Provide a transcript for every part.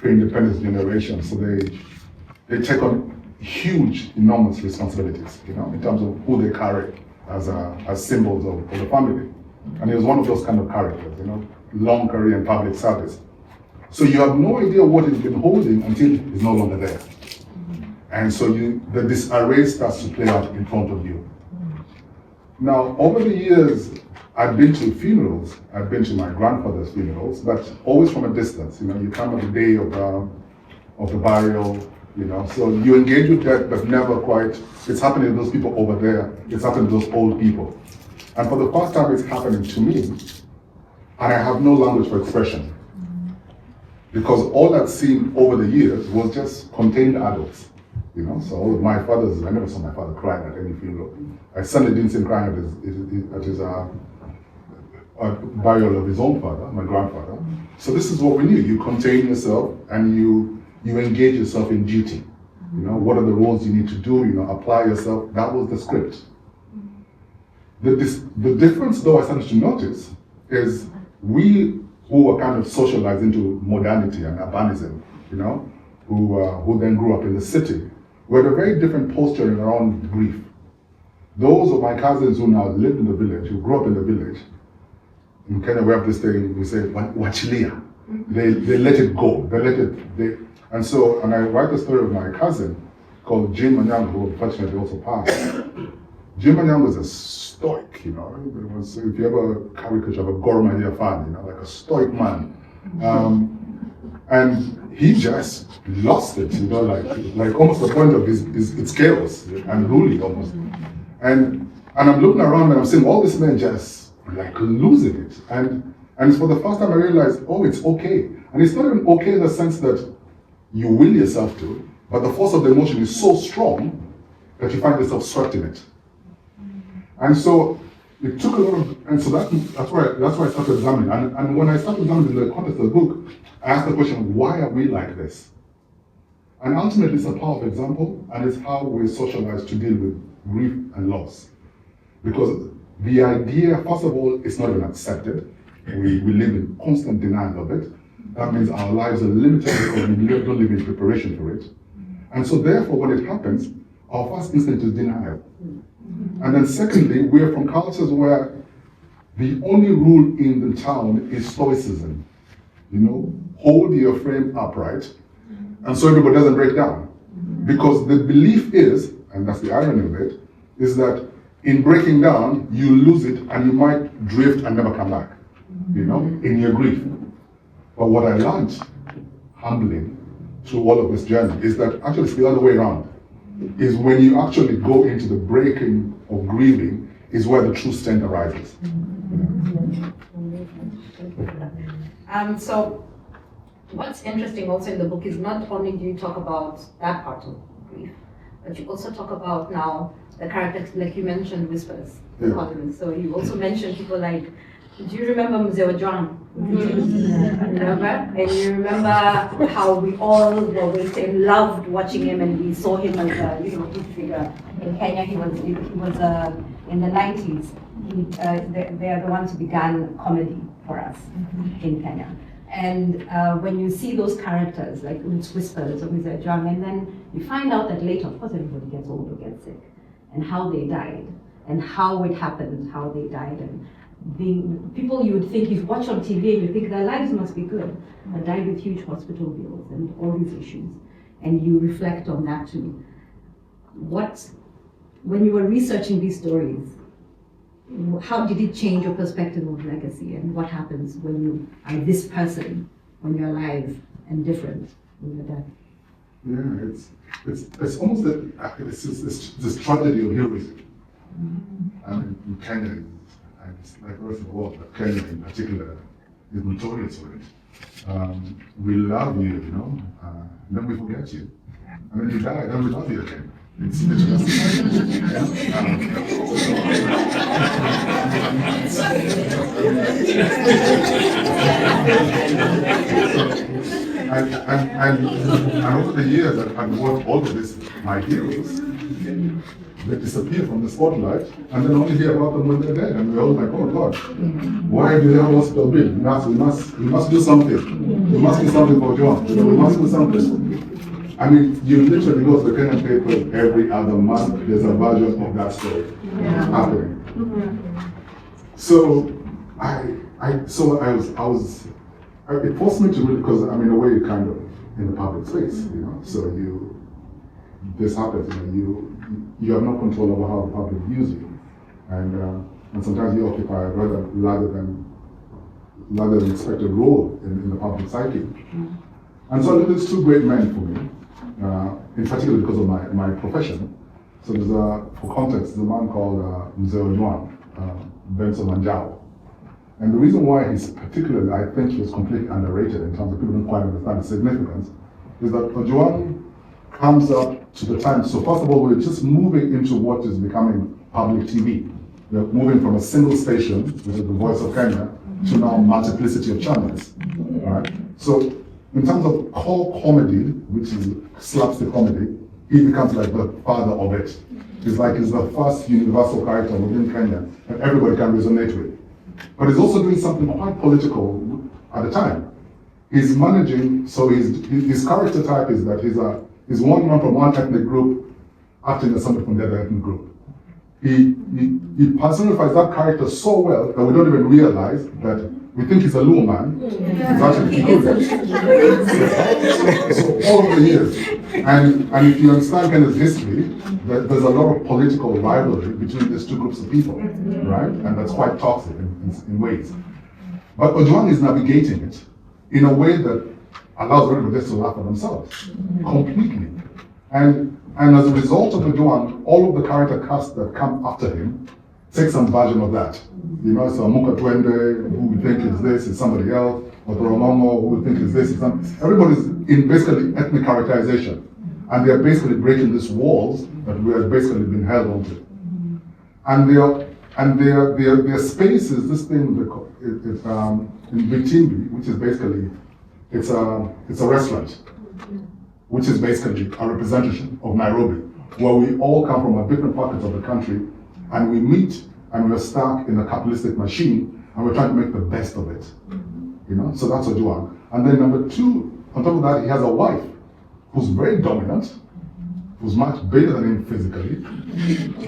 pre-independence generation, so they take on huge, enormous responsibilities, in terms of who they carry as symbols of the family. And he was one of those kind of characters, long career in public service. So you have no idea what he's been holding until he's no longer there. And so the disarray starts to play out in front of you. Now, over the years, I've been to funerals. I've been to my grandfather's funerals, but always from a distance. You come at the day of the burial, so you engage with that, but never quite. It's happening to those people over there. It's happening to those old people. And for the first time, it's happening to me, and I have no language for expression. Because all I've seen over the years was just contained adults. So all of my fathers, I never saw my father crying at any funeral. I certainly didn't see him crying at his burial of his own father, my grandfather. So this is what we knew. You contain yourself and you engage yourself in duty. What are the roles you need to do, apply yourself. That was the script. The difference, though, I started to notice is we who were kind of socialized into modernity and urbanism, who then grew up in the city, we had a very different posture in our own grief. Those of my cousins who now lived in the village, who grew up in the village, in Kenya we have this thing, we say, wachilia. They let it go. And I write the story of my cousin called Jim Manyang, who unfortunately also passed. Jim Manyang was a stoic, It was, if you ever caricature of a Gor Mahia fan, like a stoic man. And he just lost it, like almost the point of it's chaos and ruling almost. And I'm looking around and I'm seeing all these men just like losing it. And it's for the first time I realized, oh, it's okay. And it's not even okay in the sense that you will yourself to, but the force of the emotion is so strong that you find yourself swept in it. And so it took a lot of, and so that's why I started examining. And when I started examining in the context of the book, I asked the question, why are we like this? And ultimately it's a power of example, and it's how we socialize to deal with grief and loss. Because the idea, first of all, is not even accepted. We live in constant denial of it. That means our lives are limited because we don't live in preparation for it. And so therefore, when it happens, our first instinct is denial. And then secondly, we're from cultures where the only rule in the town is stoicism. Hold your frame upright, and so everybody doesn't break down. Because the belief is, and that's the irony of it, is that in breaking down, you lose it and you might drift and never come back, in your grief. But what I learned, humbling, through all of this journey, is that actually it's the other way around. Is when you actually go into the breaking of grieving is where the true strength arises. So what's interesting also in the book is not only do you talk about that part of grief, but you also talk about now the characters, like you mentioned, whispers. Yeah. So you also mentioned people like, do you remember Mzee John? Remember? And you remember how we all were waiting, loved watching him, and we saw him as a big figure in Kenya. He was in the 90s. They are the ones who began comedy for us in Kenya. And when you see those characters, like it's whispers or Mzee John, and then you find out that later, of course, everybody gets old or gets sick, and how they died, and how it happened, how they died, and the people you would think you watch on TV and you think their lives must be good, but died with huge hospital bills and all these issues, and you reflect on that too. When you were researching these stories, how did it change your perspective of legacy, and what happens when you are this person when you're alive and different when you're dead? Yeah, it's almost this tragedy of heroism. In Kenya, and it's like the rest of the world, but Kenya in particular is notorious for it. We love you, then we forget you. And then you die, then we love you again. It's just and over the years I've worked all of this, my heroes, they disappear from the spotlight, and then only hear about them when they're dead, and we're all like, oh God, why have you never hospital bill? We must do something. We must do something for John. We must do something. I mean, you literally go to the Kenyan paper every other month, there's a version of that story happening. So it forced me to really, because I mean, in a way, you're kind of in the public space, you know. So this happens, you have no control over how the public views you, and sometimes you occupy a rather larger than expected role in the public psyche. And so there's two great men for me, in particular because of my profession. So there's for context, there's a man called Mzee Ojwang, Benson Manjao. And the reason why he's particularly, I think he was completely underrated in terms of people don't quite understand the significance, is that Ojwang comes up to the time. So first of all, we're just moving into what is becoming public TV. We're moving from a single station, which is the Voice of Kenya, to now multiplicity of channels. All right? So in terms of core comedy, which is slapstick comedy, he becomes like the father of it. He's the first universal character within Kenya that everybody can resonate with. But he's also doing something quite political at the time. He's managing, so his character type is that he's one man from one ethnic group acting as somebody from the other ethnic group. He personifies that character so well that we don't even realize that we think he's a Luo man. He's actually Kikuyu. So all over the years. And if you understand Kenya's history, there's a lot of political rivalry between these two groups of people, right? And that's quite toxic in ways. But Ojwang is navigating it in a way that allows everybody just to laugh at themselves completely. And as a result of Ojwang, all of the character casts that come after him take some version of that. You know, so Muka Twende, who we think is this, is somebody else, or Toromongo, who we think is this, is something. Everybody's in basically ethnic characterization. And they're basically breaking these walls that we have basically been held onto. And their space is this thing in Bitimbi, which is basically, it's a restaurant, which is basically a representation of Nairobi, where we all come from different pockets of the country, and we meet and we're stuck in a capitalistic machine, and we're trying to make the best of it. You know, so that's Ojwang. And then number two, on top of that, he has a wife who's very dominant, who's much bigger than him physically.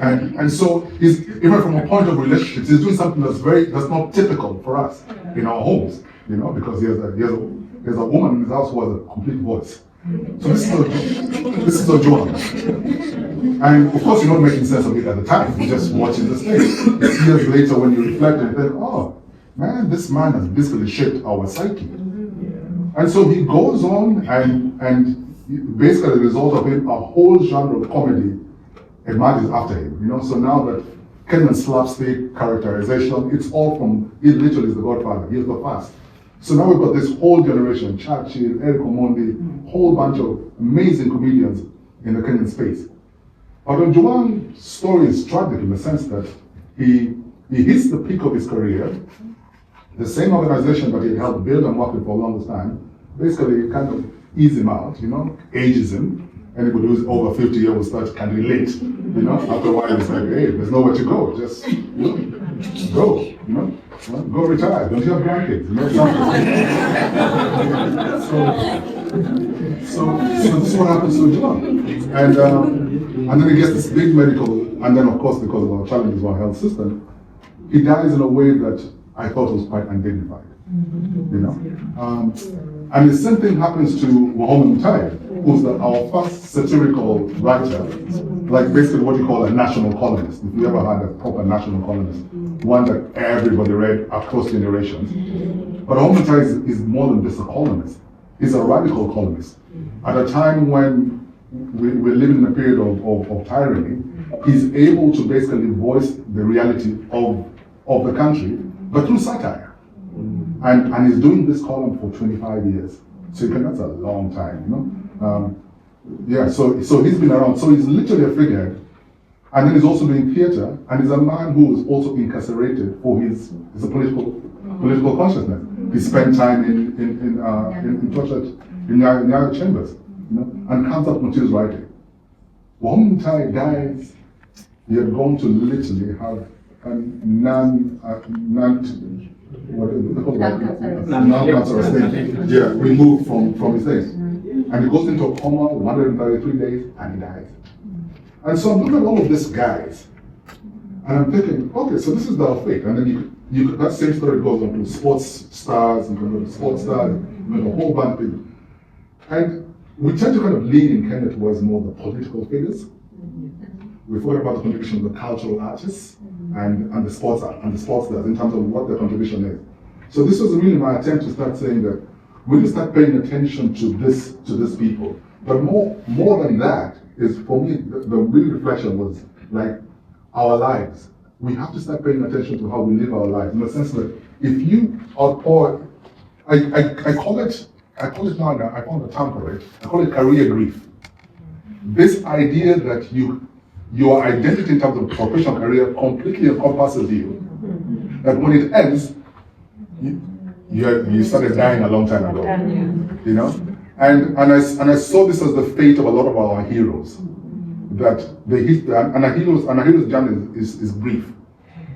And so he's, even from a point of relationships, he's doing something that's not typical for us in our homes, you know, because he has a woman in his house who has a complete voice. So this is Ojwang. And of course you're not making sense of it at the time, you're just watching this thing. Years later when you reflect and think, oh man, this man has basically shaped our psyche. And so he goes on and basically the result of him, a whole genre of comedy emerges after him. You know, so now that Kenyan slapstick characterization, it's all from, he literally is the godfather, he's the first. So now we've got this whole generation, Churchill, Eric Omondi, whole bunch of amazing comedians in the Kenyan space. But Ojwang's story is tragic in the sense that he hits the peak of his career. The same organization that he helped build and work with for a long time, basically kind of ease him out, you know, ages him. Anybody who's over 50 years can relate, you know. After a while, it's like, hey, there's nowhere to go. Just, you know, go, you know. Go retire. Don't you have grandkids? You know, so this is what happens to Ojwang. And then he gets this big medical, and then of course because of our challenges with our health system, he dies in a way that I thought was quite undignified. You know, and the same thing happens to Wahome Mutai, who's our first satirical writer, like basically what you call a national columnist. If you ever had a proper national columnist, one that everybody read across generations. But Wahome Mutai is more than just a columnist. He's a radical columnist. At a time when we're living in a period of tyranny, he's able to basically voice the reality of the country, but through satire. And he's doing this column for 25 years. So that's a long time, you know? Yeah, so he's been around. So he's literally a figurehead. And then he's also doing theater, and he's a man who is also incarcerated for his political consciousness. He spent time in torture in chambers, you know, and comes up with his writing. Wahome Mutai dies he had gone to literally have a non-cancerous thing, yeah, removed from his thing. And he goes into a coma 133 days and he dies. And so I'm looking at all of these guys and I'm thinking, okay, so this is their fate. And then that same story goes on to sports stars, and sports stars, a whole bunch of people. And we tend to kind of lean in Kenya towards more the political figures. We forget about the contribution of the cultural artists and the sports stars in terms of what their contribution is. So this was really my attempt to start saying that we need to start paying attention to these people. But more than that is, for me, the real reflection was like our lives. We have to start paying attention to how we live our lives, in the sense that if you are poor, I call it now, I found a term for it, I call it career grief. This idea that your identity in terms of professional career completely encompasses you, that when it ends, you started dying a long time ago, you know? And I saw this as the fate of a lot of our heroes, that and a hero's journey is brief.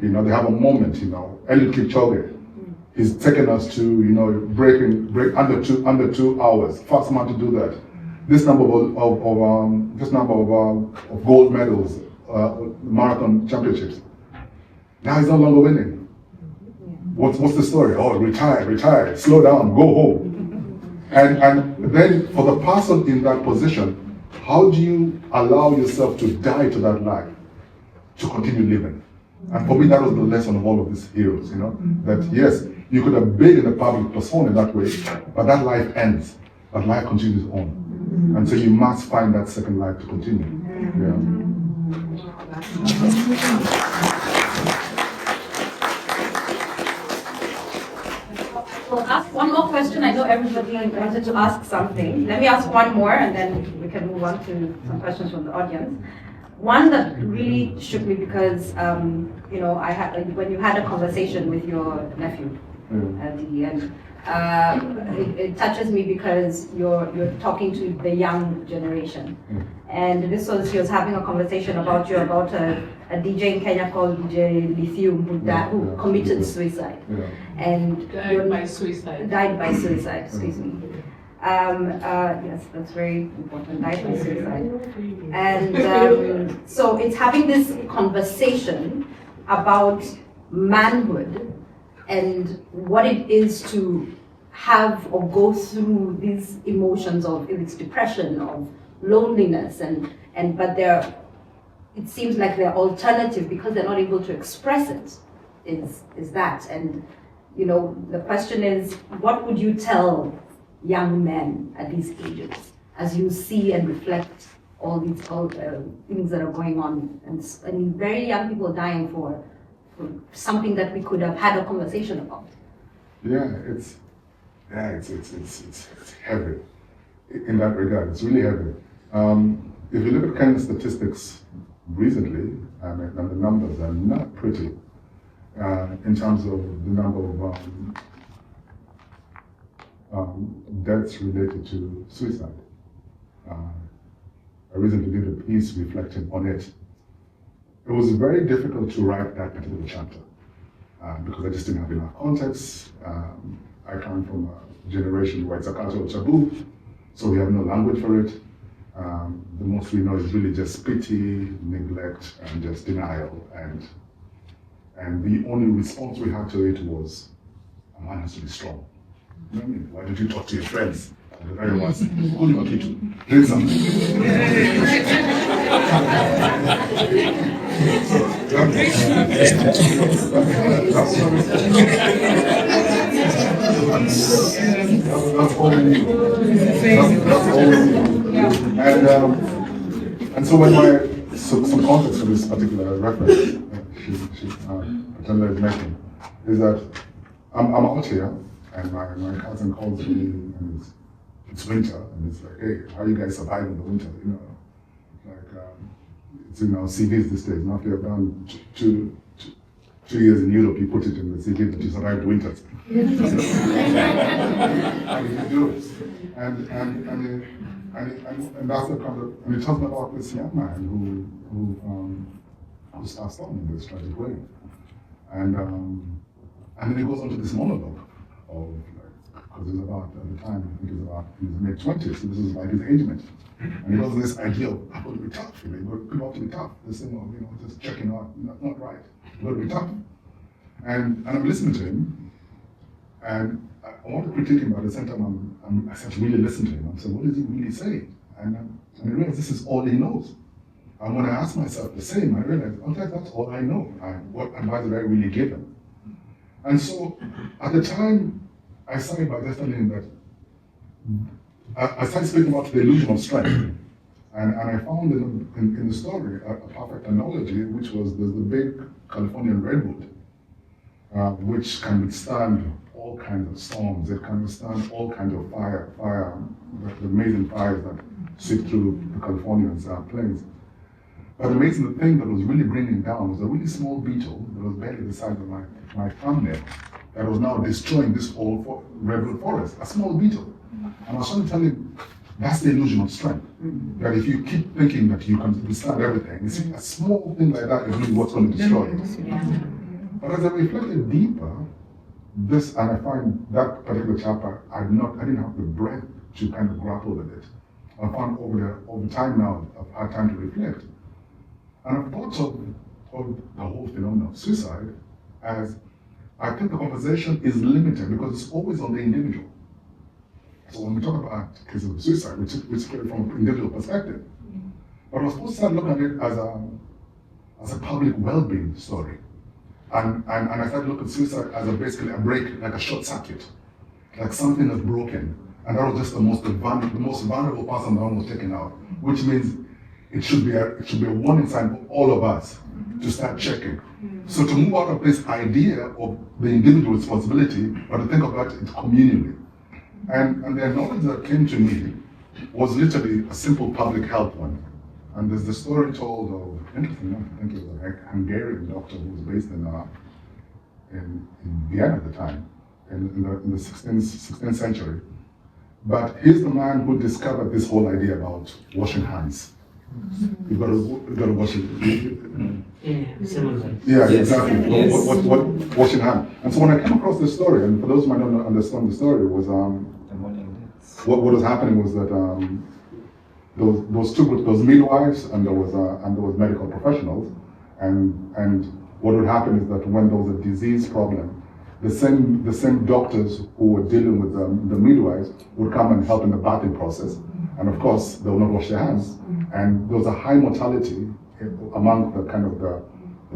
You know, they have a moment, you know. Eliud Kipchoge, he's taken us to, you know, break under 2 hours, first man to do that. This number of gold medals, marathon championships. Now he's no longer winning. What's the story? Oh, retire, slow down, go home. And then for the person in that position, how do you allow yourself to die to that life, to continue living? And for me, that was the lesson of all of these heroes, you know, that yes, you could have been in a public persona in that way, but that life ends, but life continues on. And so you must find that second life to continue. Yeah. We'll ask one more question. I know everybody wanted to ask something. Let me ask one more and then we can move on to some questions from the audience. One that really shook me because, you know, when you had a conversation with your nephew at the end, it touches me because you're talking to the young generation. And he was having a conversation about a DJ in Kenya called DJ Lithium who committed suicide. And died by suicide, excuse me. Yes, that's very important, died by suicide. And so it's having this conversation about manhood and what it is to have or go through these emotions of, if it's depression, of loneliness, but it seems like they're alternative because they're not able to express it, is that. And you know, the question is, what would you tell young men at these ages as you see and reflect all these things that are going on, and very young people dying for something that we could have had a conversation about? It's heavy in that regard. It's really heavy. If you look at Kenyan statistics recently, and the numbers are not pretty in terms of the number of deaths related to suicide. I recently did a piece reflecting on it. It was very difficult to write that particular chapter because I just didn't have enough context. I come from a generation where it's a cultural taboo, so we have no language for it. The most we know is really just pity, neglect, and just denial. And the only response we had to it was, a man has to be strong. You know what I mean? Why don't you talk to your friends? And everyone's, oh, you okay to drink something. That's all we knew. That's all we knew. And so when some context for this particular reference, she Attila is making, is that I'm out here and my cousin calls me and it's winter and it's like, hey, how are you guys surviving the winter? You know, like it's in our CVs these days. Now if you have done 2 years in Europe, you put it in the CV that you survived winters. And you do it. And that's the kind of, and it tells me about this young man who who starts talking in this tragic way. And then he goes on to this monologue of, because it's about, at the time, I think it's about his mid-20s, so this is like his age mate. And he goes on this idea of, I've got to be tough, people have to be tough. This thing of, just checking out, not right. You've got to be tough. And I'm listening to him, and I want to critique him, but at the same time, I start to really listen to him. I'm saying, what is he really saying? And I realize this is all he knows. And when I ask myself the same, I realize, okay, that's all I know. What advice did I really give him? And so, at the time, I started by just telling him that I started speaking about the illusion of strength. And I found in the story a perfect analogy, which was there's the big Californian redwood, which can withstand all kinds of storms. It can withstand all kinds of the amazing fires that sweep through the Californian plains. But the amazing thing that was really bringing down was a really small beetle that was barely the size of my thumbnail that was now destroying this whole redwood forest, a small beetle. And I was trying to tell him, that's the illusion of strength. That if you keep thinking that you can withstand everything, you see, a small thing like that is really what's going to destroy you. But as I reflected deeper, and I find that particular chapter, I didn't have the breath to kind of grapple with it. I found over time now, I've had time to reflect. And I've thought of the whole phenomenon of suicide as, I think the conversation is limited because it's always on the individual. So when we talk about cases of suicide, we take it from an individual perspective. But we're supposed to start looking at it as a public well-being story. And I started looking at suicide as basically a break, like a short circuit, like something that's broken. And that was just the most vulnerable person that was taken out, which means it should be a warning sign for all of us to start checking. So to move out of this idea of the individual responsibility, but to think about it communally. And the knowledge that came to me was literally a simple public health one. And there's the story told of, interesting enough, I think it was a Hungarian doctor who was based in Vienna at the time, in the 16th century. But he's the man who discovered this whole idea about washing hands. You've got to wash it. Yeah, similar. Yeah, exactly. Yes. What washing hands. And so when I came across this story, and for those who might not understand the story, was what was happening was that there was two groups. There was midwives and there was medical professionals, and what would happen is that when there was a disease problem, the same doctors who were dealing with the midwives would come and help in the bathing process, and of course they would not wash their hands, and there was a high mortality among the kind of the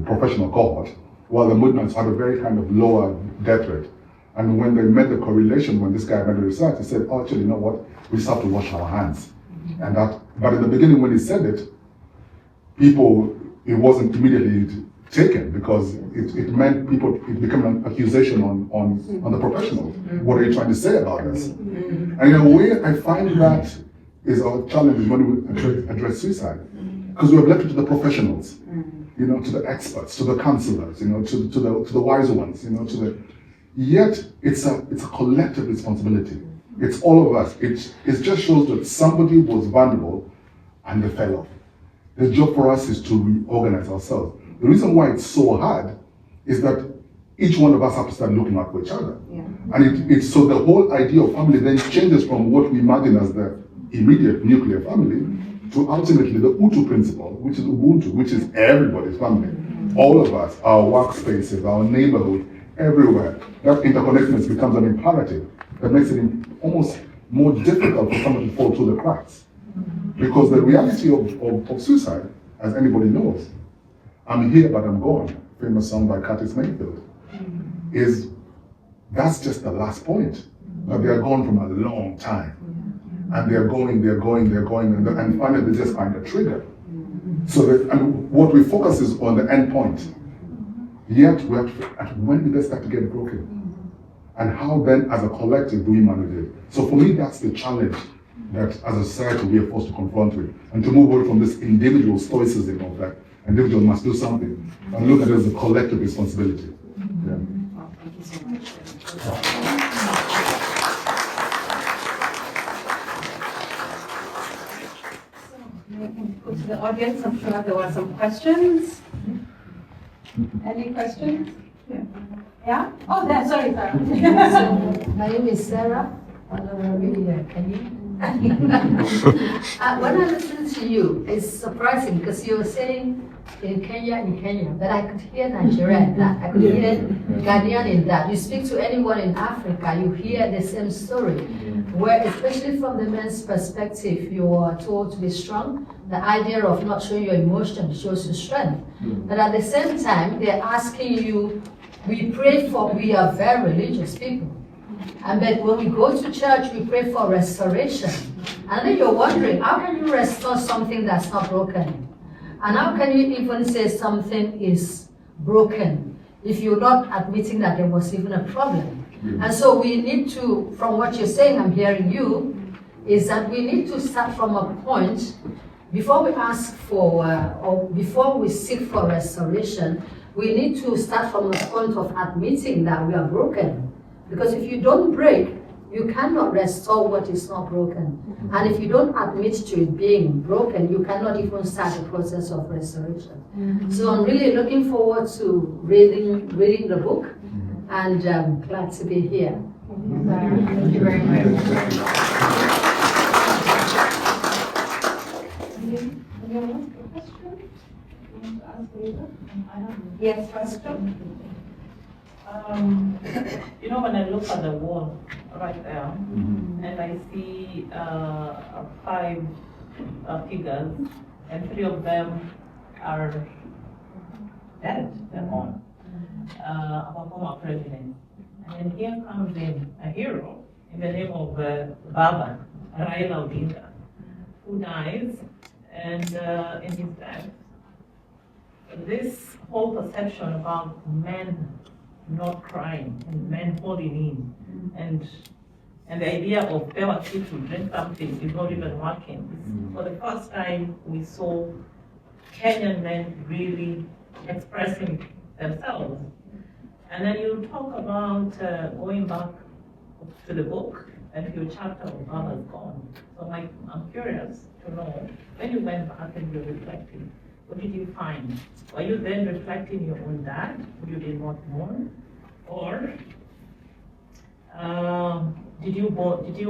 professional cohort, while the midwives had a very kind of lower death rate. And when they made the correlation, when this guy made the research, he said, oh, actually, you know what? We just have to wash our hands. And but in the beginning, when he said it, it wasn't immediately taken because it meant it became an accusation on the professionals. What are you trying to say about us? And in a way, I find that is our challenge when we address suicide, because we have left it to the professionals, to the experts, to the counselors, to the wise ones, Yet it's a collective responsibility. It's all of us. It just shows that somebody was vulnerable and they fell off. The job for us is to reorganize ourselves. The reason why it's so hard is that each one of us have to start looking out for each other. Yeah. And so the whole idea of family then changes from what we imagine as the immediate nuclear family to ultimately the Utu principle, which is Ubuntu, which is everybody's family. All of us, our workspaces, our neighborhood, everywhere. That interconnectedness becomes an imperative that makes it almost more difficult for someone to fall through the cracks. Because the reality of suicide, as anybody knows, I'm here but I'm gone, famous song by Curtis Mayfield, is that's just the last point. But they are gone from a long time. And they're going, and finally they just find a trigger. So what we focus is on the end point. Yet, when did they start to get broken? And how then, as a collective, do we manage it? So for me, that's the challenge that, as a society, we are forced to confront with. And to move away from this individual stoicism of that individual must do something, and look at it as a collective responsibility. Yeah. Well, thank you so much. So, put to the audience, I'm sure there were some questions. Any questions? Yeah? Oh, there, sorry, Sarah. My name is Sarah. Honorary Kenyan. When I listen to you, it's surprising because you were saying in Kenya, but I could hear Nigeria in that. I could hear Ghanaian in that. You speak to anyone in Africa, you hear the same story, where especially from the men's perspective, you are told to be strong. The idea of not showing your emotion shows your strength. But at the same time, they're asking you, we are very religious people. And but when we go to church, we pray for restoration. And then you're wondering, how can you restore something that's not broken? And how can you even say something is broken if you're not admitting that there was even a problem? And so we need to, from what you're saying, I'm hearing you, is that we need to start from a point, before we ask for, or before we seek for restoration, we need to start from a point of admitting that we are broken. Because if you don't break, you cannot restore what is not broken. And if you don't admit to it being broken, you cannot even start the process of restoration. So I'm really looking forward to reading the book, and glad to be here. Thank you very much. Anyone else have a question? You want to ask later? Yes, question. When I look at the wall right there, and I see 5 figures, and 3 of them are dead, they're gone, our former president. And then here comes in a hero in the name of Baba, Raila Odinga, who dies, and in his death, this whole perception about men not crying and men holding in, and the idea of Bewa to drink something is not even working. For the first time, we saw Kenyan men really expressing themselves. And then you talk about going back to the book, and your chapter of Baba's gone. So I'm curious to know, when you went back and you were reflecting, what did you find? Were you then reflecting your own dad, who you did not mourn? Or did you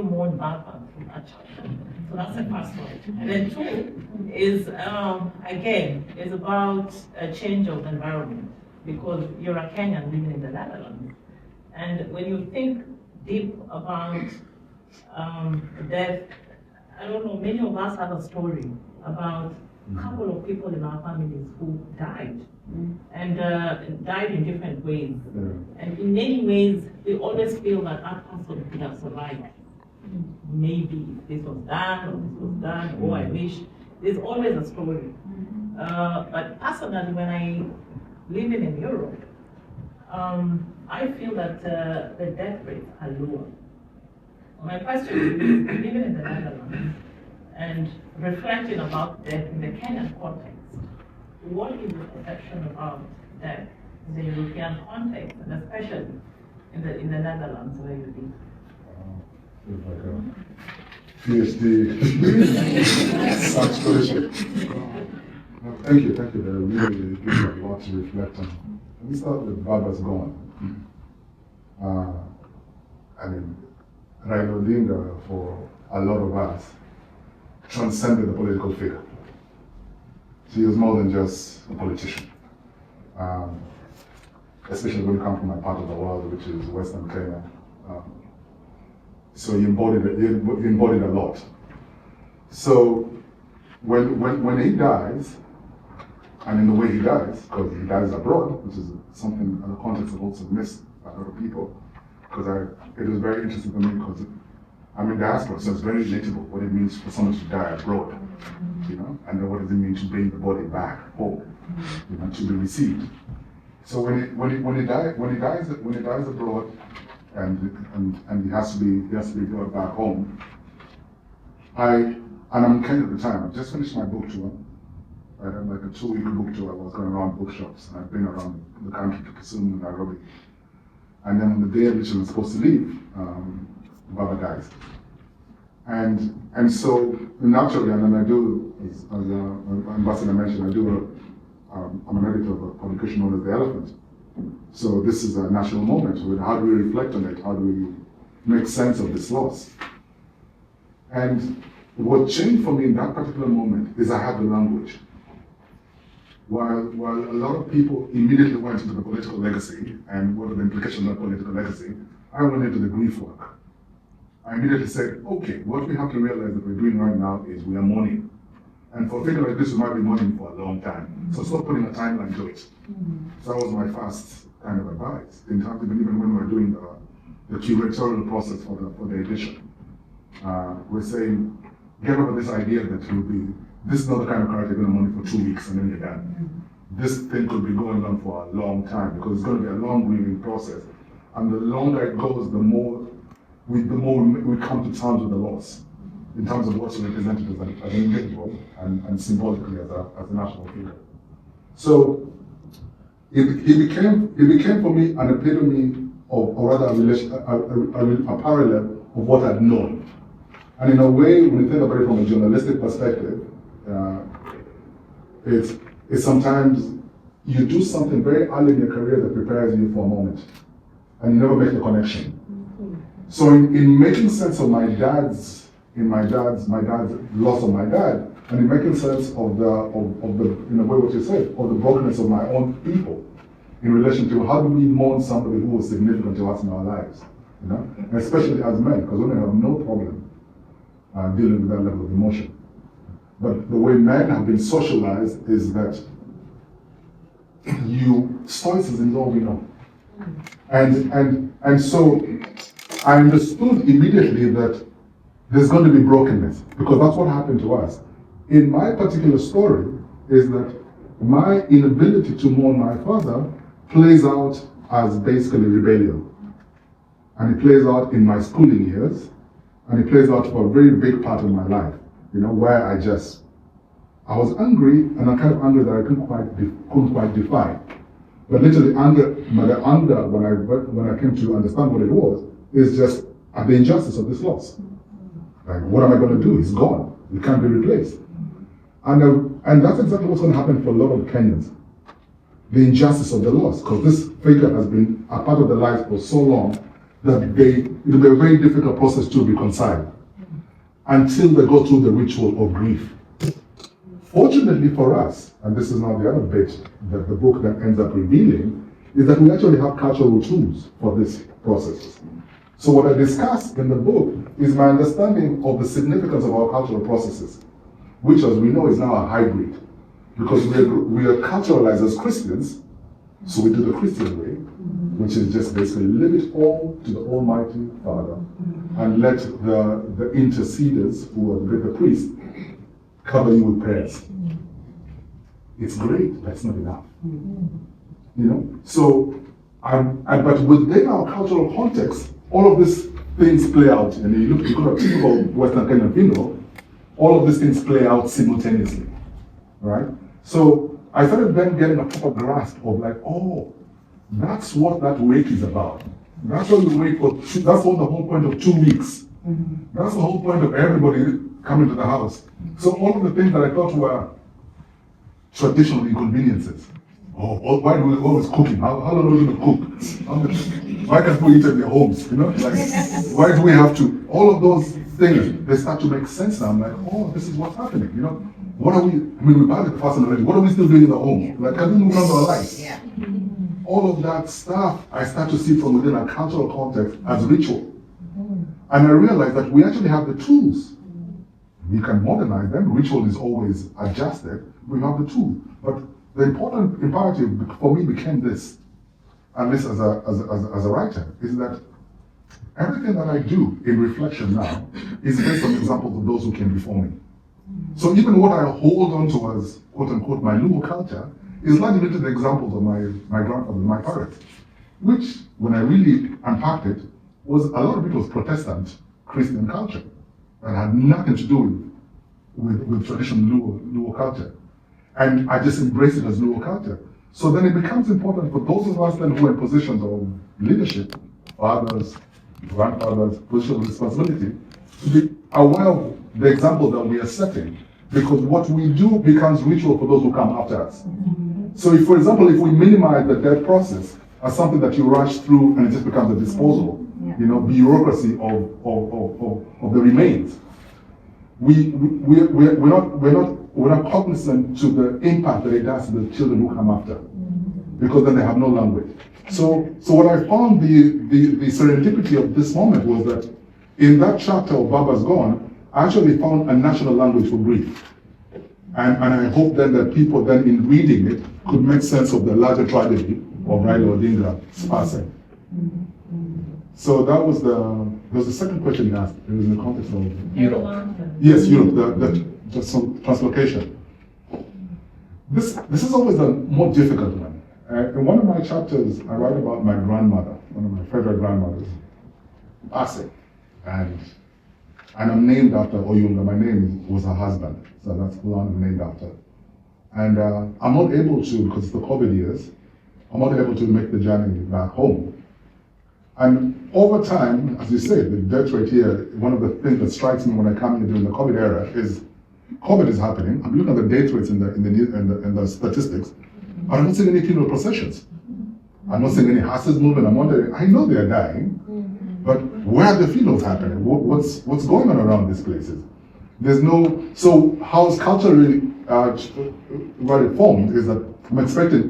mourn Baba from that chapter? So that's the first one. And then 2 is, again, is about a change of environment, because you're a Kenyan living in the Netherlands. And when you think deep about death, I don't know, many of us have a story about a couple of people in our families who died, and died in different ways. And in many ways, we always feel that that person could have survived. Maybe this was done, or this was done, or I wish. There's always a story. But personally, when I live in Europe, I feel that the death rates are lower. My question is, living in the Netherlands and reflecting about death in the Kenyan context, what is the perception about death in the European context, and especially in the Netherlands where you live? It's like a PhD such question. Thank you. That really gives me a lot to reflect on. Let me start with Baba's gone. Raila Odinga, for a lot of us, transcended the political figure. He was more than just a politician. Especially when you come from my part of the world, which is Western Kenya. So he embodied a lot. So when he dies, and in the way he dies, because he dies abroad, which is something in the context of also missed by a lot of people, because it was very interesting for me because I'm in diaspora, so it's very relatable what it means for someone to die abroad, and then what does it mean to bring the body back home, to be received. So when he dies abroad, and he has to be brought back home. I'm in Kenya at the time. I just finished my book tour. I had like a 2-week book tour. I was going around bookshops, and I've been around the country to Kisumu and Nairobi. And then on the day which I was supposed to leave, Baba dies. And so naturally, and then I do, as Ambassador mentioned, I do I'm an editor of a publication known as The Elephant. So this is a national moment. How do we reflect on it? How do we make sense of this loss? And what changed for me in that particular moment is I had the language. While a lot of people immediately went into the political legacy and what are the implications of political legacy, I went into the grief work. I immediately said, okay, what we have to realize that we're doing right now is we are mourning. And for a figure like this, we might be mourning for a long time. So stop putting a timeline to it. So that was my first kind of advice, in terms of even when we're doing the curatorial process for the edition. We're saying, get over this idea that this is not the kind of character you're going to mourn for 2 weeks and then you're done. This thing could be going on for a long time because it's going to be a long grieving process. And the longer it goes, the more we come to terms with the loss in terms of what's represented as an individual and symbolically as a national figure. So he became for me an epitome of, or rather a parallel of what I'd known. And in a way, when you think about it from a journalistic perspective, it's sometimes you do something very early in your career that prepares you for a moment, and you never make the connection. So in making sense of my dad's loss of my dad, and in making sense of the in a way what you said, of the brokenness of my own people, in relation to how do we mourn somebody who was significant to us in our lives, and especially as men, because women have no problem dealing with that level of emotion. But the way men have been socialized is that stoicism is all we know. And so I understood immediately that there's going to be brokenness, because that's what happened to us. In my particular story is that my inability to mourn my father plays out as basically rebellion. And it plays out in my schooling years, and it plays out for a very big part of my life, where I was angry, and a kind of anger that I couldn't quite define. But literally anger, when I came to understand what it was, is just at the injustice of this loss. Like, what am I going to do? It's gone. It can't be replaced. And that's exactly what's going to happen for a lot of Kenyans. The injustice of the loss, because this figure has been a part of their lives for so long that it'll be a very difficult process to reconcile until they go through the ritual of grief. Fortunately for us, and this is now the other bit that the book then ends up revealing, is that we actually have cultural tools for this process. So what I discuss in the book is my understanding of the significance of our cultural processes, which, as we know, is now a hybrid. Because we are culturalized as Christians, so we do the Christian way, which is just basically leave it all to the Almighty Father and let the interceders, who are the priest, cover you with prayers. It's great, that's not enough. So, but within our cultural context, all of these things play out. And you look at a typical Western Kenyan funeral, all of these things play out simultaneously, right? So I started then getting a proper grasp of like, oh, that's what that wake is about. That's what we wait for. That's what the whole point of 2 weeks. That's the whole point of everybody coming to the house. So all of the things that I thought were traditional inconveniences. Oh, why do we always cooking? How long are we going to cook? Why can't we eat at their homes? Like, why do we have to? All of those things, they start to make sense now. I'm like, oh, this is what's happening. What are we? We've had the person already. What are we still doing in the home? Like, can we move on to our lives? Yeah. All of that stuff, I start to see from within a cultural context as ritual. And I realize that we actually have the tools. We can modernize them. Ritual is always adjusted. We have the tools. But the important imperative for me became this, and this as a writer, is that everything that I do in reflection now is based on examples of those who came before me. So even what I hold on to as quote unquote my Luo culture is largely to the examples of my grandfather, my parents, which when I really unpacked it, was a lot of it was Protestant Christian culture that had nothing to do with traditional Luo culture. And I just embraced it as Luo culture. So then it becomes important for those of us then who are in positions of leadership, fathers, grandfathers, positions of responsibility, to be aware of the example that we are setting. Because what we do becomes ritual for those who come after us. So if, for example, if we minimize the death process as something that you rush through and it just becomes a disposal, bureaucracy of the remains, we're not cognizant to the impact that it has to the children who come after, because then they have no language. So what I found the serendipity of this moment was that in that chapter of Baba's Gone, I actually found a national language for grief. And I hope then that people then in reading it could make sense of the larger tragedy of Raila Odinga's passing. So that was there was the second question you asked. It was in the context of Europe. Yes, Europe, the translocation. This is always a more difficult one. In one of my chapters, I write about my grandmother, one of my favorite grandmothers, passing. And I'm named after Oyunga. My name was her husband, so that's who I'm named after. And I'm not able to, because it's the COVID years, I'm not able to make the journey back home. And over time, as you say, the death rate here, one of the things that strikes me when I come here during the COVID era is COVID is happening. I'm looking at the death rates in the statistics, but I'm not seeing any funeral processions. I'm not seeing any hearses moving. I'm wondering, I know they're dying, but where are the funerals happening? What's going on around these places? There's no, so how it's culturally what it formed is that I'm expecting,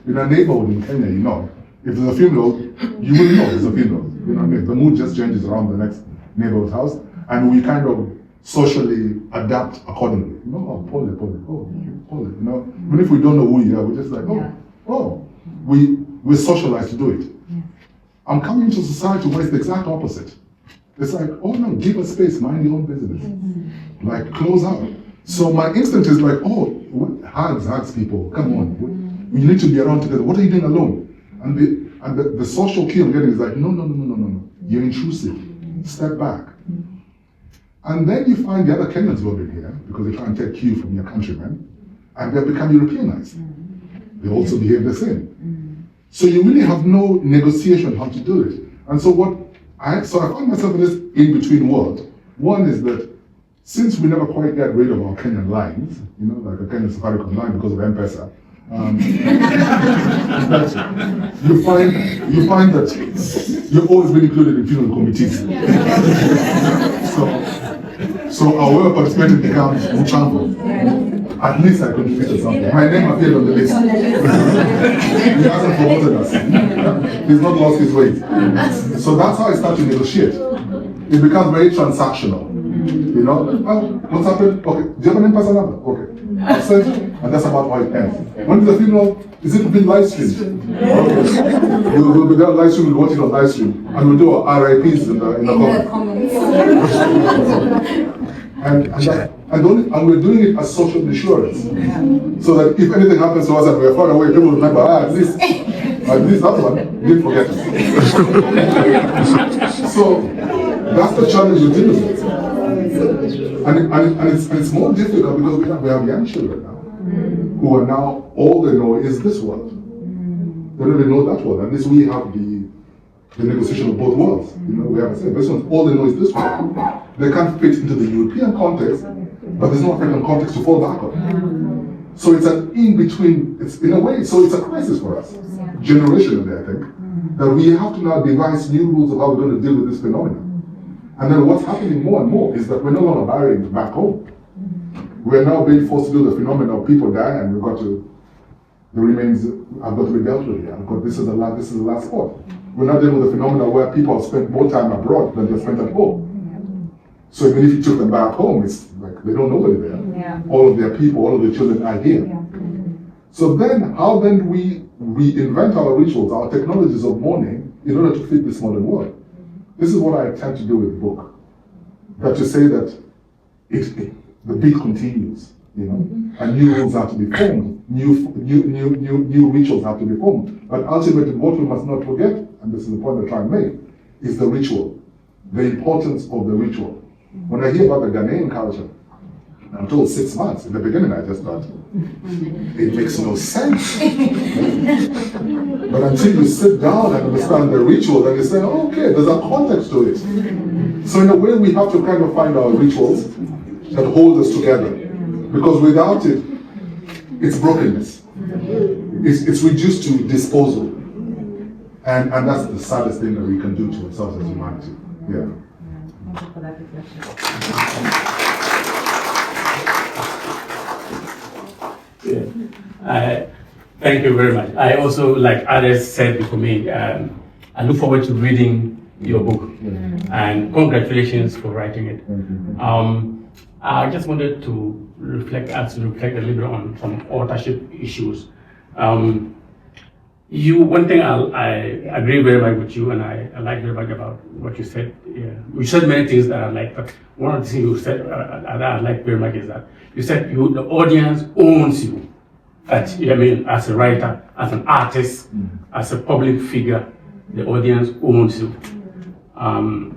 in a neighborhood in Kenya, you know, if there's a funeral, you will know there's a funeral. You know what I mean? The mood just changes around the next neighborhood house, and we kind of socially adapt accordingly. You know, Pole, you know, even if we don't know who you are, we're just like, we're socialized to do it. I'm coming into society where it's the exact opposite. It's like, oh no, give us space, mind your own business. Like, close out. So my instinct is like, hugs people, come on. We need to be around together. What are you doing alone? And the social key I'm getting is like, no. You're intrusive. Step back. And then you find the other Kenyans who have been here, because they try and take cue from your countrymen, and they become Europeanized. They also behave the same. So you really have no negotiation how to do it. And so I find myself in this in-between world. One is that since we never quite get rid of our Kenyan lines, you know, like a Kenyan Safaricom line because of M-Pesa, that you find that you've always been included in funeral committees. So our way of participating becomes muchambo. At least I contributed something. My name appeared on the list. He hasn't forgotten us. He's not lost his way. So that's how I start to negotiate. It becomes very transactional. You know, what's happened? Okay, do you have an M-Pesa number? Okay. I'll send it, and that's about how it ends. When is the funeral? Is it being live streamed? Okay. We'll be there live stream, we'll watch it on live stream, and we'll do our RIPs in the comments. And we're doing it as social insurance. So that if anything happens to us and we're far away, people remember, at least that one didn't forget us. So that's the challenge we're dealing with. And it's more difficult because we have young children now who are now, all they know is this world. They don't even know that world. And this we have the negotiation of both worlds. You know, we have to say, this one, all they know is this world. They can't fit into the European context, but there's no African context to fall back on. So it's an in-between, it's in a way, so it's a crisis for us, generationally, I think, that we have to now devise new rules of how we're going to deal with this phenomenon. And then what's happening more and more is that we're no longer burying back home. We're now being forced to do the phenomenon of people dying, and the remains have got to be dealt with here. This is the last spot. We're not dealing with the phenomenon where people have spent more time abroad than they spent at home. So even if you took them back home, it's like they don't know where they are. All of their people, all of their children are here. So then, how then do we reinvent our rituals, our technologies of mourning in order to fit this modern world? This is what I attempt to do with the book. That to say that the beat continues, you know, and new rules have to be formed, new rituals have to be formed. But ultimately, what we must not forget, and this is the point I try and make, is the ritual, the importance of the ritual. When I hear about the Ghanaian culture, I'm told 6 months. In the beginning, I just thought, it makes no sense. But until you sit down and understand the ritual, then you say, okay, there's a context to it. So in a way, we have to kind of find our rituals that hold us together. Because without it, it's brokenness. it's reduced to disposal. And that's the saddest thing that we can do to ourselves as humanity. Yeah. Thank you for that reflection. Thank you very much. I also, like others said before me, I look forward to reading your book, and congratulations for writing it. I just wanted to reflect a little bit on some authorship issues. One thing I agree very much with you, and I like very much about what you said. Yeah. You said many things that I like, but one of the things you said that I like very much is that you said the audience owns you. That, I mean, as a writer, as an artist, as a public figure, the audience owns you. And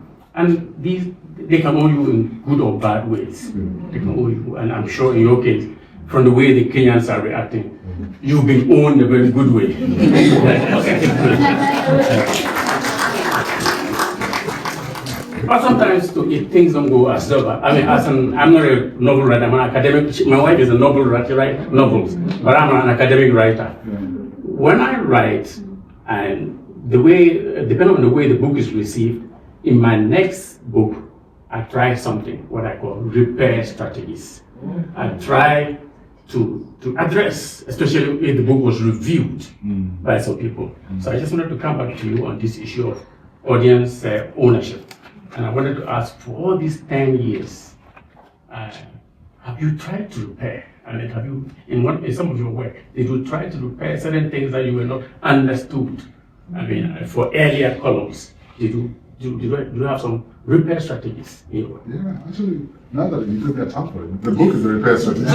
they can own you in good or bad ways. They can own you, and I'm sure in your case, from the way the Kenyans are reacting, you've been owned in a very good way. But sometimes if things don't go as well, I mean, I'm not a novel writer, I'm an academic. My wife is a novel writer, writes novels, but I'm an academic writer. When I write, and depending on the way the book is received, in my next book, I try something, what I call repair strategies. I try to address, especially if the book was reviewed by some people. So I just wanted to come back to you on this issue of audience ownership. And I wanted to ask, for all these 10 years, have you tried to repair? I mean, have you, in some of your work, did you try to repair certain things that you were not understood? I mean, for earlier columns, do you have some repair strategies in your work? Yeah, actually, now that you give me a term for it, the book is a repair strategy.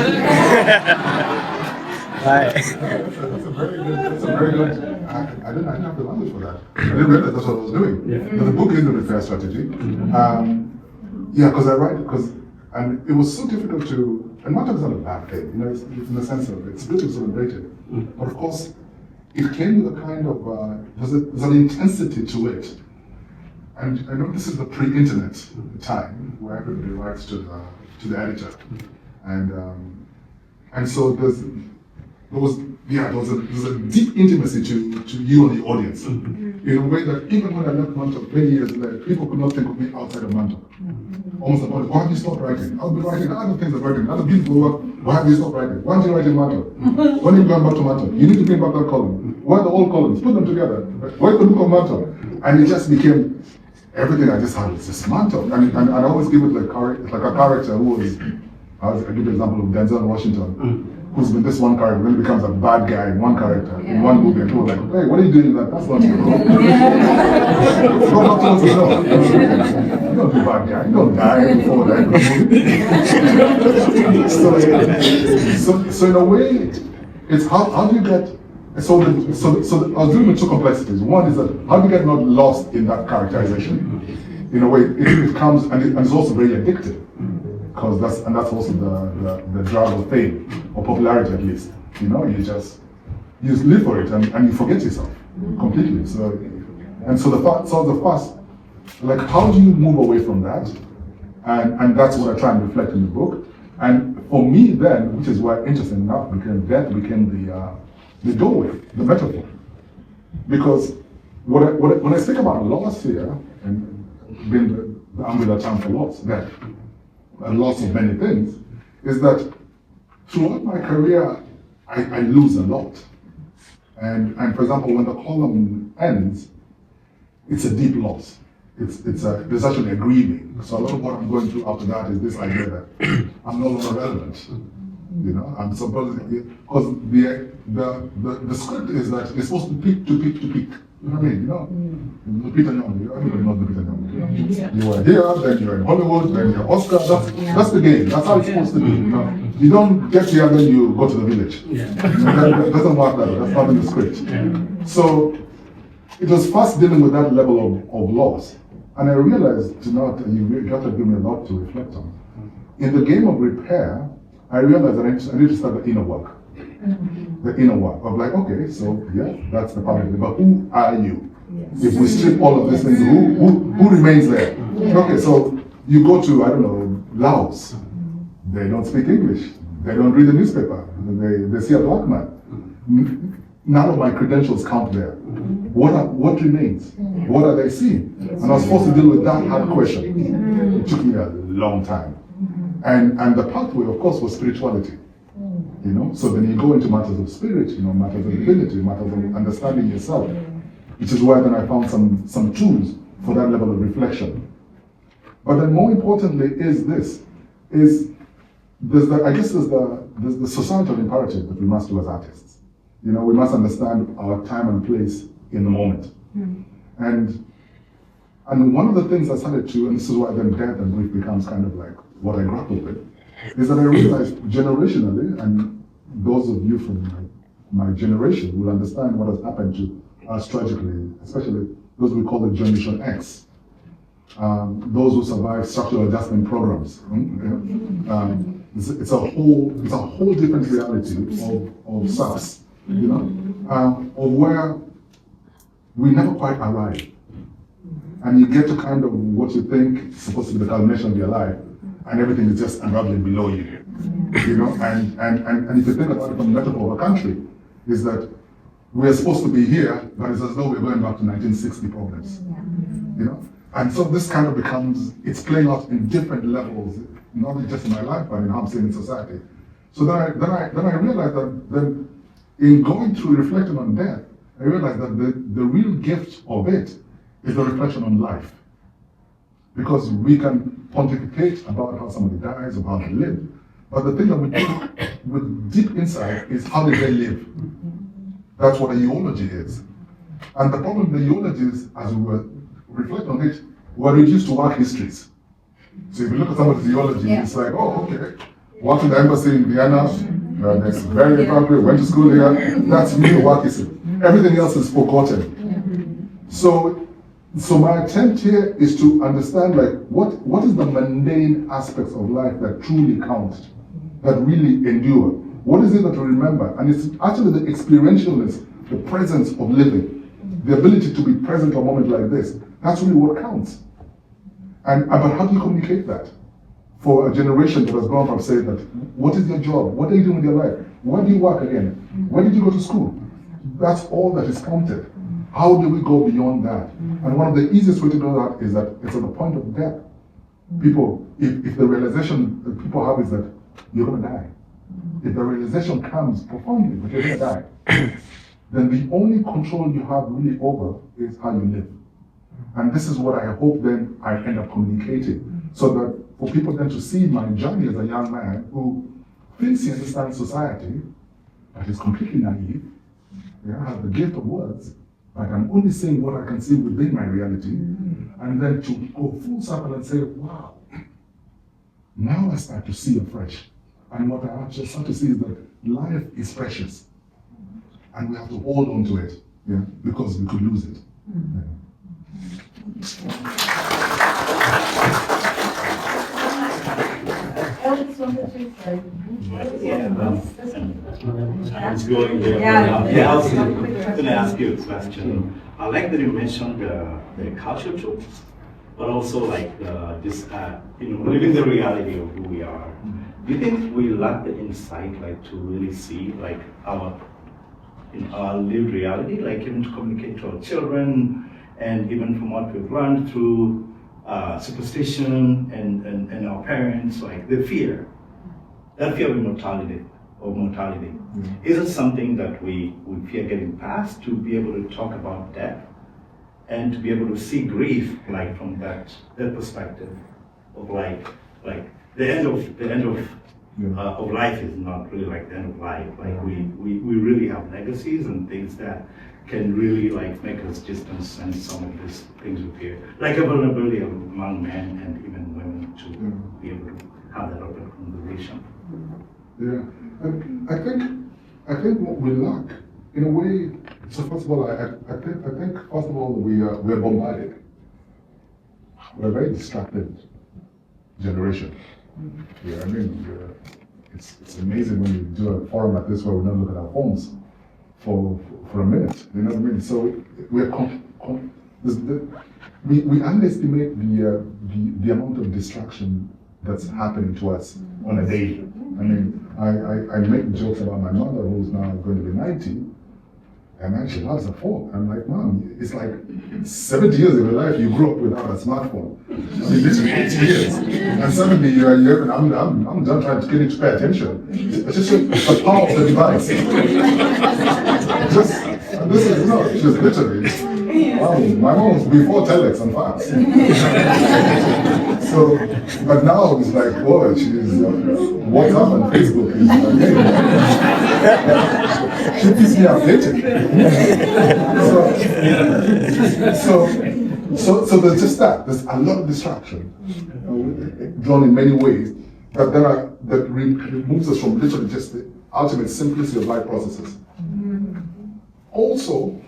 That's a very good. I didn't have the language for that. I didn't realize that's what I was doing. Yeah. But the book is a repair strategy. Yeah, because I write, and it was so difficult to, and not is not a bad thing, you know, it's in the sense of it's good to celebrate it. But of course, it came with a kind of, there's an intensity to it. And I know this is the pre-internet time where everybody writes to the editor. And so there's a deep intimacy to you and the audience. In a way that even when I left Montauk 20 years later, people could not think of me outside of Montauk. Almost about, why have you stopped writing? I've been writing other things of writing, other beautiful work. Why have you stopped writing? Why aren't you writing Montauk? When are you going back to Montauk? You need to bring back that column. Why are the old columns? Put them together. Why the book of Montauk? And it just became, everything I just had was just Montauk. And I always give it like a character who was, I give the example of Denzel Washington. Who's been this one character, then becomes a bad guy in one character, in one movie, and people are like, hey, what are you doing that? That's not you. You don't do bad guy, you don't die before that. So in a way, it's how do you get, so I was dealing with two complexities. One is that how do you get not lost in that characterization? In a way, it comes, and it's also very addictive. Because that's also the drug of fame, or popularity at least. You know, you live for it and you forget yourself completely. So the first, like, how do you move away from that? And that's what I try and reflect in the book. And for me then, which is why interesting enough, that became the doorway, the metaphor. Because when I speak about loss here, and being the umbrella term for loss, that and loss of many things, is that throughout my career, I lose a lot. And for example, when the column ends, it's a deep loss. There's actually a grieving. So a lot of what I'm going through after that is this idea that I'm no longer relevant. You know, I'm supposed to, because the script is that it's supposed to peak to peak to peak. You know what I mean? You know, Peter Young, everybody knows Peter Young. You are here, then you're in Hollywood, then you're Oscar. That's the game. That's how it's supposed to be. You know? You don't get here, then you go to the village. That doesn't work that way. That's not in the script. So it was first dealing with that level of loss, and I realized, you have to give me a lot to reflect on. In the game of repair, I realized that I need to start the inner work. The inner work of like, okay, so yeah, that's the part of it, but who are you? If we strip all of these things, who remains there? Okay, so you go to, I don't know, Laos. They don't speak English. They don't read the newspaper. They see a black man. none of my credentials count there. What remains? What are they seeing? And I was forced to deal with that hard question. It took me a long time. And the pathway, of course, was spirituality. You know, so then you go into matters of spirit, you know, matters of divinity, matters of understanding yourself, which is where then I found some tools for that level of reflection. But then more importantly is this, there's the societal imperative that we must do as artists. You know, we must understand our time and place in the moment. And one of the things I started to, and this is why then death and grief becomes kind of like what I grapple with, is that I realized generationally, and those of you from my generation will understand what has happened to us tragically, especially those we call the Generation X, those who survive structural adjustment programs. It's a whole different reality of SARS, you know, of where we never quite arrive. And you get to kind of what you think is supposed to be the culmination of your life, and everything is just unraveling below you. You know, and if you think about it from the metaphor of a country, is that we're supposed to be here, but it's as though we're going back to 1960 problems. You know? And so this kind of becomes, it's playing out in different levels, not just in my life, but in how I'm seeing in society. So then I realized that then in going through reflecting on death, I realized that the real gift of it is the reflection on life. Because we can pontificate about how somebody dies or how they live, but the thing that we do with deep insight is how did they live? That's what a eulogy is. And the problem with the eulogies, as we reflect on it, we're reduced to work histories. So if you look at somebody's eulogy, it's like, oh, okay, worked in the embassy in Vienna, that's very appropriate, went to school here, that's real work history. Everything else is forgotten. So my attempt here is to understand, like, what is the mundane aspects of life that truly count, that really endure? What is it that we remember? And it's actually the experientialness, the presence of living, the ability to be present a moment like this. That's really what counts. But how do you communicate that? For a generation that has grown from saying that, what is your job? What are you doing with your life? Where do you work again? Where did you go to school? That's all that is counted. How do we go beyond that? And one of the easiest way to do that is that it's at the point of death. People, if the realization that people have is that you're going to die, if the realization comes profoundly that you're going to die, then the only control you have really over is how you live. And this is what I hope then I end up communicating, so that for people then to see my journey as a young man who thinks he understands society, but is completely naive, has the gift of words, but I'm only saying what I can see within my reality, and then to go full circle and say, wow, now I start to see afresh. And what I actually start to see is that life is precious, and we have to hold on to it, because we could lose it. I was going there. I was going to ask you a question. I like that you mentioned the culture too, but also like this, living the reality of who we are. Do you think we lack the insight, like to really see, like our lived reality, like even to communicate to our children, and even from what we've learned through superstition and our parents, like the fear, that fear of mortality. Is it something that we fear getting past, to be able to talk about death and to be able to see grief, like from that perspective of like the end of life is not really like the end of life. Like we really have legacies and things that can really like make us distance, and some of these things we fear, like a vulnerability among men and even women, to be able to have that open conversation. Yeah, and I think what we lack, in a way. So first of all, I think first of all we're bombarded. We're a very distracted generation. Yeah, I mean, it's amazing when you do a forum like this where we don't look at our phones for a minute. You know what I mean? So we underestimate the amount of distraction that's happening to us on a daily. I mean, I make jokes about my mother, who's now going to be 90, And then she loves a phone. I'm like, Mom, it's like 70 years of your life you grew up without a smartphone. I mean, literally 80 years. And suddenly I'm done trying to get you to pay attention. It's just a power of the device. Just literally. Wow, my mom was before telex and fax. So, but now it's like, boy, she's WhatsApp and Facebook is she keeps me updated. So there's just that. There's a lot of distraction drawn in many ways that removes us from literally just the ultimate simplicity of life processes. Also,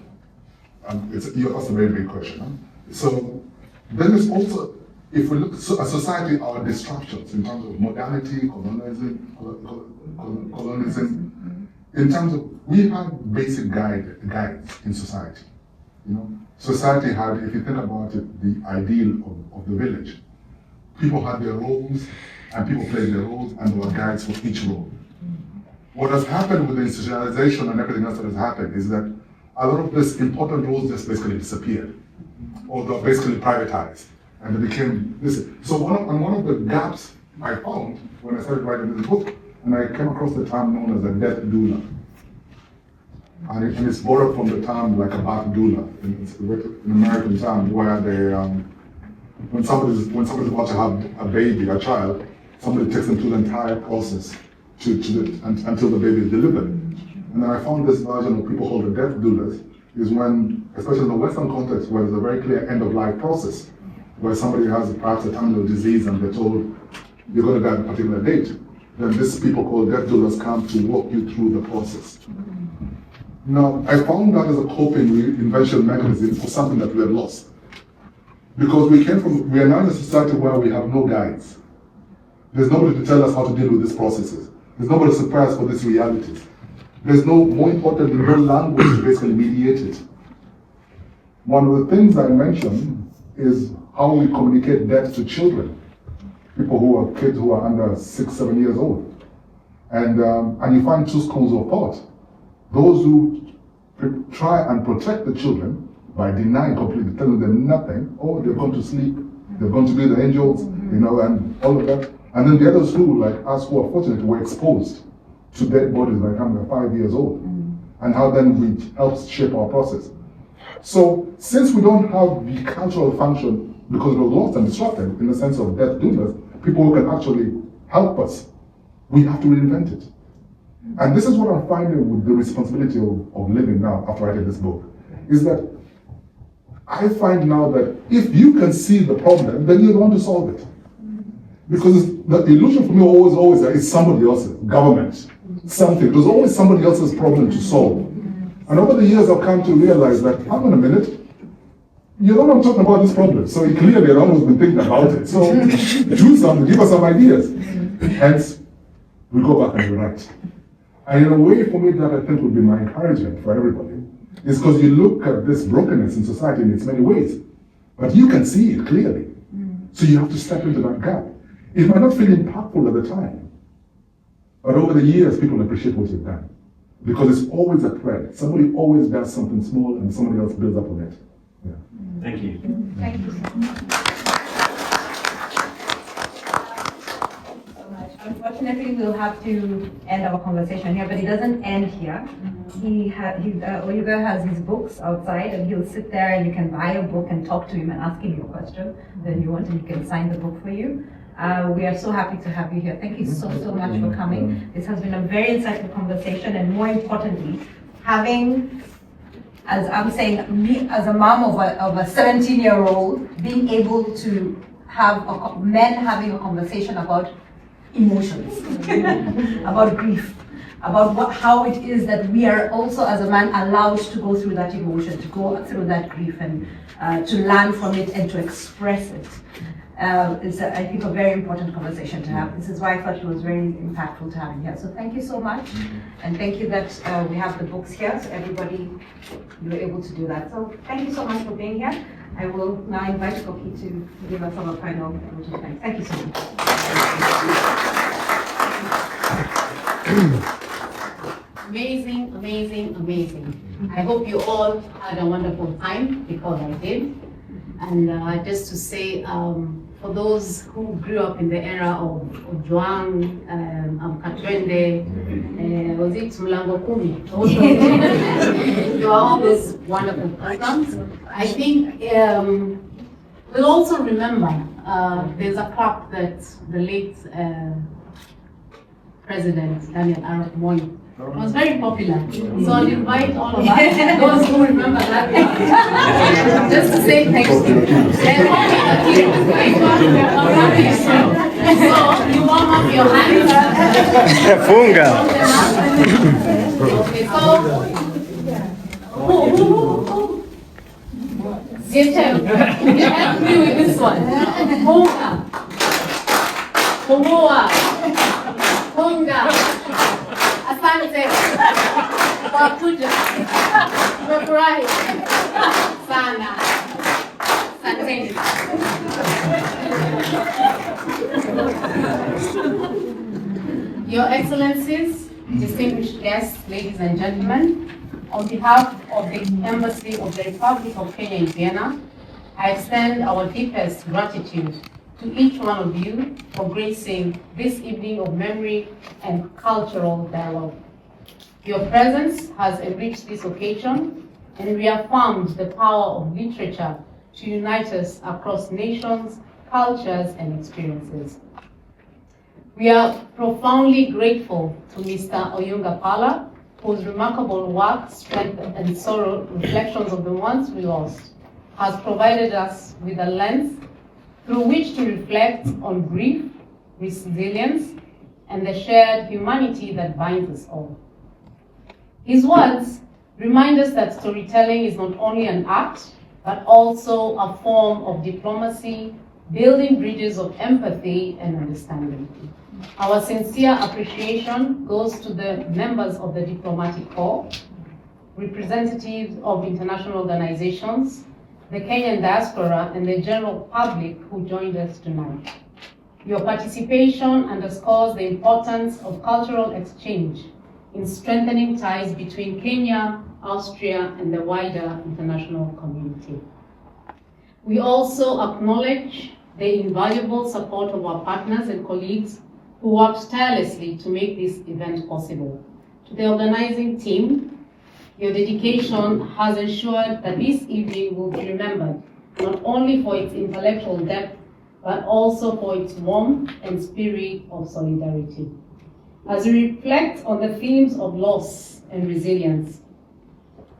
you asked a very big question. Huh? So then there's also, if we look at society, our distractions in terms of modernity, colonialism, in terms of, we have basic guides in society. Society had, if you think about it, the ideal of the village. People had their roles, and people played their roles, and there were guides for each role. What has happened with the institutionalization and everything else that has happened is that a lot of these important roles just basically disappeared, or they're basically privatized, and they became this. So one of the gaps I found when I started writing this book, and I came across the term known as a death doula. And it's borrowed from the term like a birth doula. It's an American term where they, when somebody's about to have a baby, a child, somebody takes them through the entire process until the baby is delivered. And then I found this version of people called the death doulas is when, especially in the Western context, where there's a very clear end-of-life process, where somebody has perhaps a terminal disease and they're told you're going to die at a particular date, then these people called death doulas come to walk you through the process. Now, I found that as a coping reinvention mechanism for something that we had lost. Because we are now in a society where we have no guides. There's nobody to tell us how to deal with these processes. There's nobody to prepare us for these realities. There's more importantly, no language to basically mediate it. One of the things I mentioned is how we communicate death to children. Kids who are under 6-7 years old. And you find two schools of thought. Those who try and protect the children by denying completely, telling them nothing, oh, they're going to sleep, they're going to be the angels, and all of that. And then the others who, like us who are fortunate, were exposed to dead bodies by the time they're 5 years old, and how then we help shape our process. So, since we don't have the cultural function, because it was lost and disrupted in the sense of death doulas, people who can actually help us, we have to reinvent it. And this is what I'm finding with the responsibility of living now after writing this book, is that I find now that if you can see the problem, then you're the one to solve it. Because the illusion for me always that it's somebody else's, government, something. There's always somebody else's problem to solve. And over the years I've come to realize that, hang on a minute, you know what I'm talking about this problem. So clearly I've always been thinking about it. So do something, give us some ideas. Hence, we go back and we write. And in a way for me that I think would be my encouragement for everybody is because you look at this brokenness in society in its many ways, but you can see it clearly. So you have to step into that gap. It might not feel impactful at the time, but over the years people appreciate what you've done. Because it's always a thread. Somebody always does something small and somebody else builds up on it. Yeah. Thank you. Thank you so much. Unfortunately, we'll have to end our conversation here, but it doesn't end here. Oyunga has his books outside, and he'll sit there, and you can buy a book and talk to him and ask him your question that you want, and he can sign the book for you. We are so happy to have you here. Thank you so much for coming. This has been a very insightful conversation, and more importantly, having, as I'm saying, me as a mom of a 17-year-old, being able to have men having a conversation about emotions, about grief, about how it is that we are also as a man allowed to go through that emotion, to go through that grief, and to learn from it and to express it. It's, I think, a very important conversation to have. This is why I thought it was very impactful to have you here. So thank you so much, and thank you that we have the books here, so everybody, you were able to do that. So thank you so much for being here. I will now invite Koki to give us our final thanks. Thank you so much. Amazing, amazing, amazing. I hope you all had a wonderful time, because I did. And just to say, for those who grew up in the era of Juang, Katwende, was it Mlango Kumi? You are all these wonderful programs. I think we'll also remember there's a club that the late President Daniel Arap Moi was very popular. So I'll invite all of us, those who remember that, just to say thank you. So you warm up your hands. Funga. Okay, so who? Zietem, you help me with this one. Funga. Funga. Funga. Asante kwa kuja, tumefurahi sana, asanteni. Your Excellencies, distinguished guests, ladies and gentlemen, on behalf of the Embassy of the Republic of Kenya in Vienna, I extend our deepest gratitude to each one of you for gracing this evening of memory and cultural dialogue. Your presence has enriched this occasion and reaffirmed the power of literature to unite us across nations, cultures, and experiences. We are profoundly grateful to Mr. Oyunga Pala, whose remarkable work, Strength and Sorrow, Reflections of the Ones We Lost, has provided us with a lens through which to reflect on grief, resilience, and the shared humanity that binds us all. His words remind us that storytelling is not only an art, but also a form of diplomacy, building bridges of empathy and understanding. Our sincere appreciation goes to the members of the diplomatic corps, representatives of international organizations, the Kenyan diaspora, and the general public who joined us tonight. Your participation underscores the importance of cultural exchange in strengthening ties between Kenya, Austria, and the wider international community. We also acknowledge the invaluable support of our partners and colleagues who worked tirelessly to make this event possible. To the organizing team, your dedication has ensured that this evening will be remembered not only for its intellectual depth, but also for its warmth and spirit of solidarity. As we reflect on the themes of loss and resilience,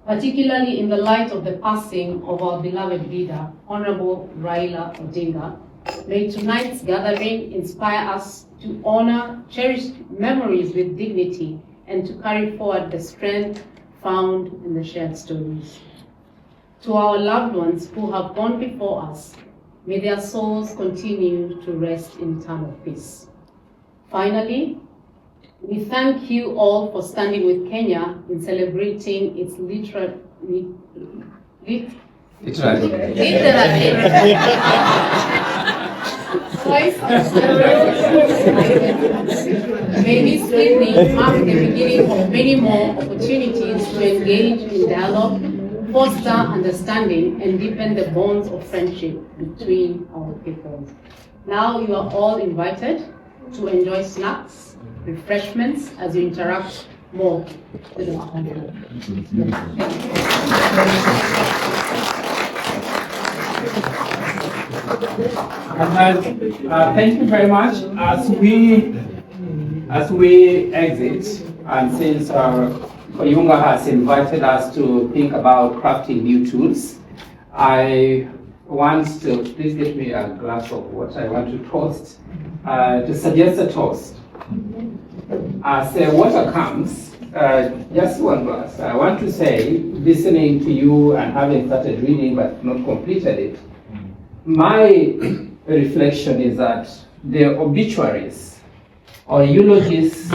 particularly in the light of the passing of our beloved leader, Honorable Raila Odinga, may tonight's gathering inspire us to honor cherished memories with dignity and to carry forward the strength found in the shared stories. To our loved ones who have gone before us, may their souls continue to rest in eternal peace. Finally, we thank you all for standing with Kenya in celebrating its literary May this evening mark the beginning of many more opportunities to engage in dialogue, foster understanding, and deepen the bonds of friendship between our peoples. Now you are all invited to enjoy snacks, refreshments as you interact more with the country. Thank you very much. As we exit, and since Oyunga has invited us to think about crafting new tools, I want to, please get me a glass of water. I want to toast, to suggest a toast. As water comes, just one glass. I want to say, listening to you and having started reading but not completed it, my reflection is that the obituaries or eulogies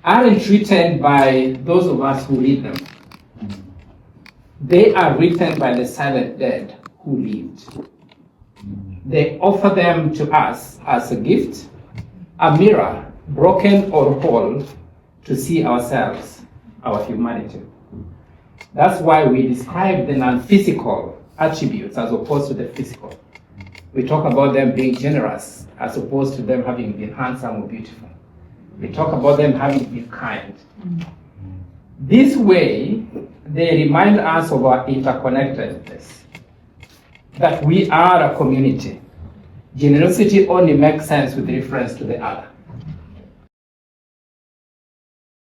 aren't written by those of us who read them. They are written by the silent dead who lived. They offer them to us as a gift, a mirror, broken or whole, to see ourselves, our humanity. That's why we describe the non-physical attributes as opposed to the physical. We talk about them being generous as opposed to them having been handsome or beautiful. We talk about them having been kind. This way, they remind us of our interconnectedness, that we are a community. Generosity only makes sense with reference to the other.